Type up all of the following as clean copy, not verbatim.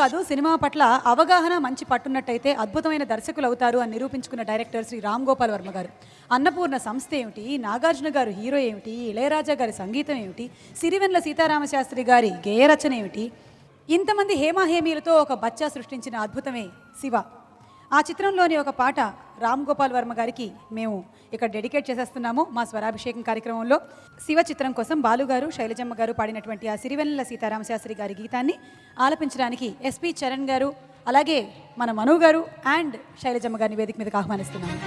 కాదు సినిమా పట్ల అవగాహన మంచి పట్టున్నట్టయితే అద్భుతమైన దర్శకులు అవుతారు అని నిరూపించుకున్న డైరెక్టర్ శ్రీ రామ్ గోపాల్ వర్మ గారు. అన్నపూర్ణ సంస్థ ఏమిటి, నాగార్జున గారు హీరో ఏమిటి, ఇళయరాజా గారి సంగీతం ఏమిటి, సిరివెన్నెల సీతారామశాస్త్రి గారి గేయరచన ఏమిటి, ఇంతమంది హేమాహేమీలతో ఒక బచ్చా సృష్టించిన అద్భుతమే శివ. ఆ చిత్రంలోని ఒక పాట రామ్ గోపాల్ వర్మ గారికి మేము ఇక్కడ డెడికేట్ చేసేస్తున్నాము మా స్వరాభిషేకం కార్యక్రమంలో. శివ చిత్రం కోసం బాలుగారు, శైలజమ్మ గారు పాడినటువంటి ఆ సిరివెన్నెల సీతారామశాస్త్రి గారి గీతాన్ని ఆలపించడానికి ఎస్పి చరణ్ గారు, అలాగే మన మను గారు అండ్ శైలజమ్మ గారిని వేదిక మీదకి ఆహ్వానిస్తున్నాము.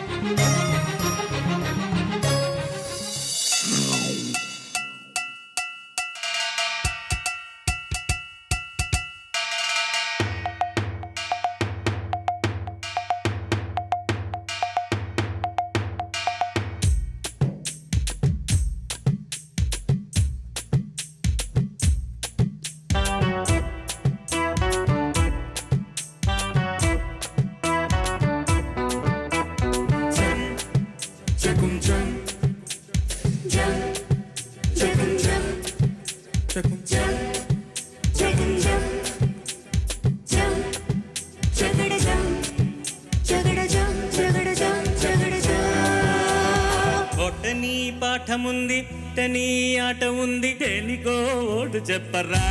బొటనీ పాఠముంది, టనీ ఆట ఉంది, దేనికో ఓటు చెప్పరా.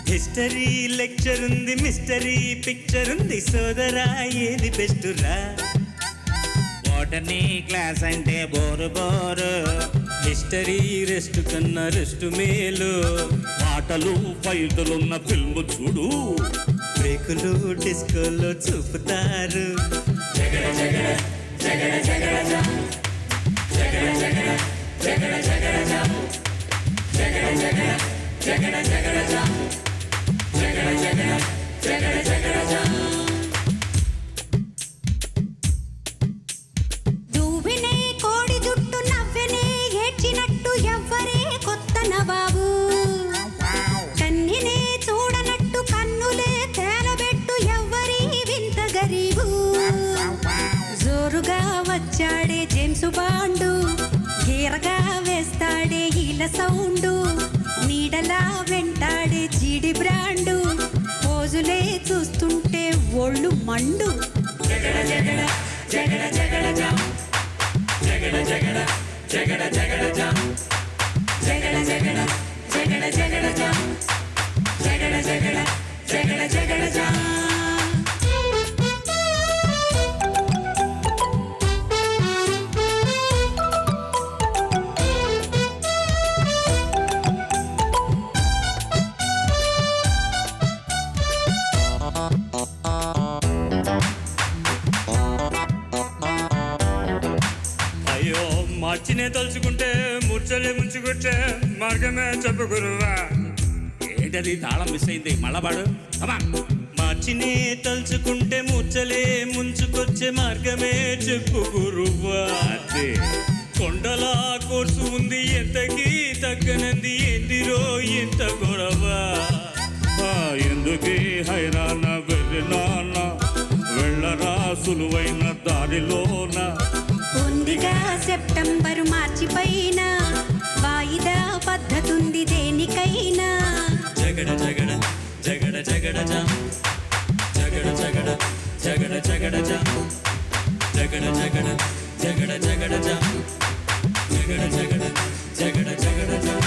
హిస్టరీ లెక్చర్ ఉంది, మిస్టరీ పిక్చర్ ఉంది, సోదరా ఏది బెస్టురా. బొటనీ క్లాస్ అంటే బోరు బోరు, హిస్టరీ రెస్ట్ కన్నా రెస్ట్ మేలు. పాటలు ఫైటులున్న ఫిల్మ్ చూడు, బ్రేకులు డిస్కోలో చూపుతారు. జగడ జగడ జగడ జగడ జగడ జగడ జగడ జగడ జగడ జగడ జగడ జగడ జగడ జగడ జగడ జగడ జగడ. దూవినే కోడి జుట్టు నవ్వెనే ఏడ్చినట్టు ఎవ్వరే కొత్త నవాబు. కన్నినే చూడనట్టు కన్నులే తేలబెట్టు ఎవ్వరి వింత గరీబు. జోరుగా వచ్చాడే జేమ్స్ బాండు, గీరగా వేస్తాడే ఈల సౌండు, నీడలా వెంటాడే జీడి బ్రాండు, పోజులే చూస్తుంటే ఒళ్ళు మండు. జగడ జగడ జగడ జగడ జగడ జగడ జగడ జగడ జగడ జగడ జగడ జగడ జగడ జగడ జగడ జగడ. అయ్యో మార్చినే తలుచుకుంటే ముచ్చలే ముంచుకొచ్చే మార్గమే చెప్పు గురువా. ఏంటది తాళం మిస్ అయింది, మళ్ళాబాడు. మార్చినే తలుచుకుంటే ముచ్చలే ముంచుకొచ్చే మార్గమే చెప్పు గురువా. కొండల కోర్సు ఉంది ఎంతకి తగ్గనంది, ఎందిరో ఎంత గొడవ. ఎందుకే హైరాణ వెళ్ళినాన్న, వెళ్ళరా సులువైన దారిలోన. ఉందిగా సెప్టెంబరు మార్చి పైన, వాయిదా పద్ధతుంది దేనికైనా. జగడ జగడ జగడ జగడ జగడ జగడ జగడ జగడ జగడ జగడ జగడ జగడ జగడ జగడ జగడ జగడ.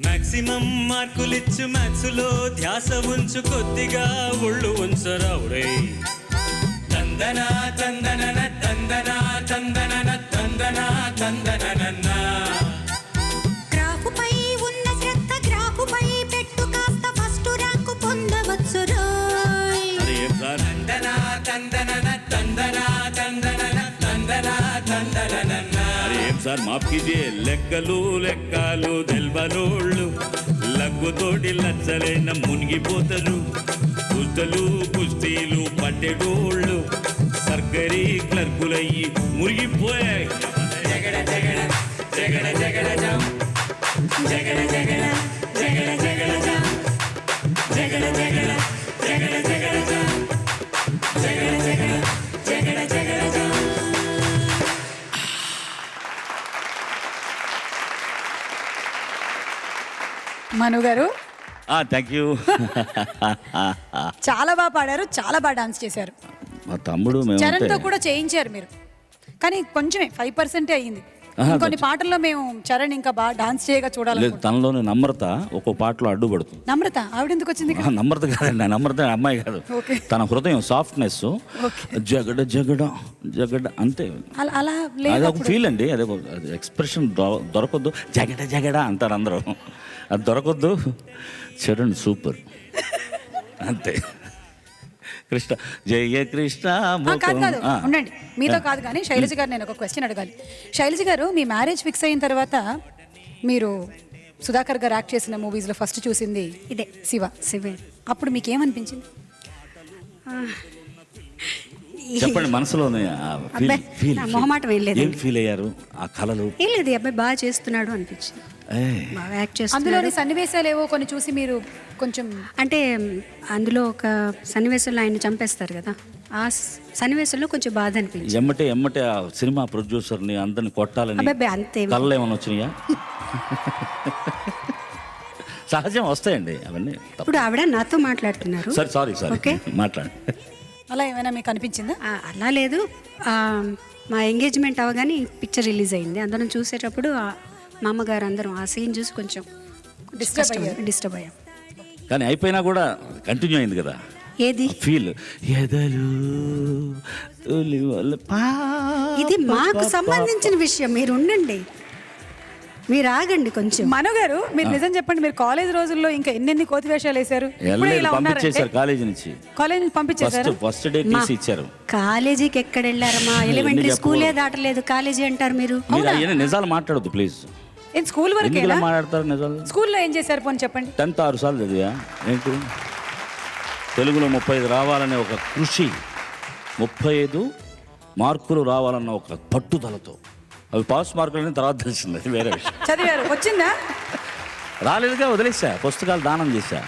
మాక్సిమం మార్కులిచ్చు మ్యాథ్స్లో ధ్యాస ఉంచు, కొద్దిగా ఒళ్ళు ఉంచరావుడే. తందన తందనన తందన తందనన తందన తందనన. గ్రాఫుపై ఉన్న శ్రద్ధ గ్రాఫుపై పెట్టు, కాస్త ఫస్ట్ ర్యాంకు పొందవచ్చు రోయ్. తందన తందనన తందన తందనన తందన తందనన. ఏం సార్ మాఫ్ కీజియే, లెక్కలు లెక్కలు తెల్వనోళ్ళు లగ్గుతోటి లచ్చలైన మునిగిపోతారు. కుస్తలు కుస్తీలు పట్టెడోళ్ళు సర్కరీ క్లర్కులయ్యి మురిగిపోయాయి. జగడ జగడ జగడ జగడ జగడ జగడ జగడ జగడ జా జగడ జగడ జగడ జగడ జా జగడ జగడ జగడ జగడ జా. మను గారు థ్యాంక్ యూ. చాలా బాగా పాడారు, చాలా బాగా డాన్స్ చేశారు. మా తమ్ముడు మేము చరణ్తో కూడా చేయించారు మీరు, కానీ కొంచెమే 5% అయ్యింది. కొన్ని పాటల్లో మేము చరణ్ ఇంకా బాగా డాన్స్ చేయగా లేదు, చూడాలి. తనలోని నమ్రత ఒక్కో పాటలో అడ్డుపడుతుంది. నమ్రత ఆవిడ ఎందుకు వచ్చింది? నమ్రత కాదండి, నమ్రత అమ్మాయి కాదు. Okay. తన హృదయం సాఫ్ట్నెస్, జగడ జగడ జగడ అంతే. అలా అది లేదు. ఒక ఫీల్ అండి, అదే ఎక్స్ప్రెషన్ దొరకొద్దు. జగడ జగడ అంటారు అందరూ, అది దొరకొద్దు. చరణ్ సూపర్ అంతే. కృష్ణ జయ కృష్ణ. కాదు కాదు ఉండండి, మీతో కాదు కానీ శైలజ గారు నేను ఒక క్వశ్చన్ అడగాలి. శైలజ గారు, మీ మ్యారేజ్ ఫిక్స్ అయిన తర్వాత మీరు సుధాకర్ గారు యాక్ట్ చేసిన మూవీస్లో ఫస్ట్ చూసింది ఇదే శివ. అప్పుడు మీకు ఏమనిపించింది? చెప్పండి, మనసులోనే అబ్బాయి, నా మొహమాటం ఏం లేదు. ఏం ఫీల్ అయ్యారు ఆ కళలు? ఏం లేదు, ఈ అబ్బాయి బాగా చేస్తున్నాడు అనిపించింది, బాగా యాక్ట్ చేస్తున్నాడు. అందులోని సన్నివేశాలు ఏవో కొన్ని చూసి మీరు కొంచెం అంటే అందులో ఒక సన్నివేశంలో ఆయన చంపేస్తారు కదా, ఆ సన్నివేశంలో కొంచెం బాధ అనిపించింది. ఎమ్మటే ఆ సినిమా ప్రొడ్యూసర్ని అందరిని కొట్టాలని అబ్బాయి అంతే. కళ్ళు ఏమైనా వచ్చినాయా? సహజం, వస్తాయండి అవన్నీ. ఇప్పుడు ఆవిడ నాతో మాట్లాడుతున్నారు. సారీ ఓకే, మాట్లాడు. అలా ఏమైనా మీకు అనిపించిందా? అలా లేదు. మా ఎంగేజ్మెంట్ అవగానే పిక్చర్ రిలీజ్ అయింది. అందరం చూసేటప్పుడు మా అమ్మగారు అందరం ఆ సీన్ చూసి కొంచెం డిస్టర్బ్ అయ్యాం. కానీ అయిపోయినా కూడా కంటిన్యూ అయింది కదా ఏది ఫీల్. ఎదలు తొలి వల్ల ఇది మాకు సంబంధించిన విషయం, మీరు ఉండండి, మీరు ఆగండి కొంచెం. మను గారు, మీరు నిజం చెప్పండి, మీరు కాలేజ్ రోజుల్లో ఇంకా ఎన్నెన్ని కోతి వేషాలు వేశారు? పంపించేశారు కాలేజీ నుంచి. కాలేజ్ నుంచి పంపించేశారు. ఫస్ట్ డే టీసీ ఇచ్చారు. కాలేజీకి ఎక్కడ వెళ్ళారమ్మా? ఎలిమెంటరీ స్కూలే దాటలేదు, కాలేజీ అంటారు మీరు. మీరు అవన్నీ నిజాలు మాట్లాడద్దు ప్లీజ్. ఏం స్కూల్ వరకు మాట్లాడతారు నిజాలు? స్కూల్లో ఏం చేశారు పోనీ చెప్పండి. 10th 6 సార్లు చదివా. ఏంటి తెలుగులో 35 రావాలనే ఒక కృషి, 35 మార్కులు రావాలన్న ఒక పట్టుదలతో, అవి పాస్ మార్కులని తర్వాత తెలిసింది, అది వేరే విషయం. చదివారు, వచ్చిందా? రాలేదుగా వదిలేసా, పుస్తకాలు దానం చేశా.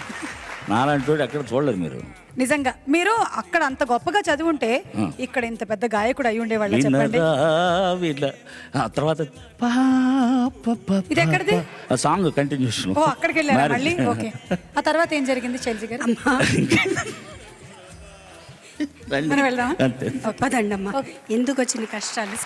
నాలాంటి వాడు ఎక్కడ చూడలేదు మీరు. నిజంగా మీరు అక్కడ అంత గొప్పగా చదువుంటే ఇక్కడ ఇంత పెద్ద గాయకుడు అయి ఉండేవాళ్ళు చెప్పండి. తర్వాత ఇది ఎక్కడిది? Song continuation. ఓ, అక్కడికి వెళ్ళారు మళ్ళీ. ఓకే, ఆ తర్వాత ఏం జరిగింది శైలజ గారు? మనం వెళ్దాం, పదండి అమ్మా. ఎందుకు వచ్చిన కష్టాలు?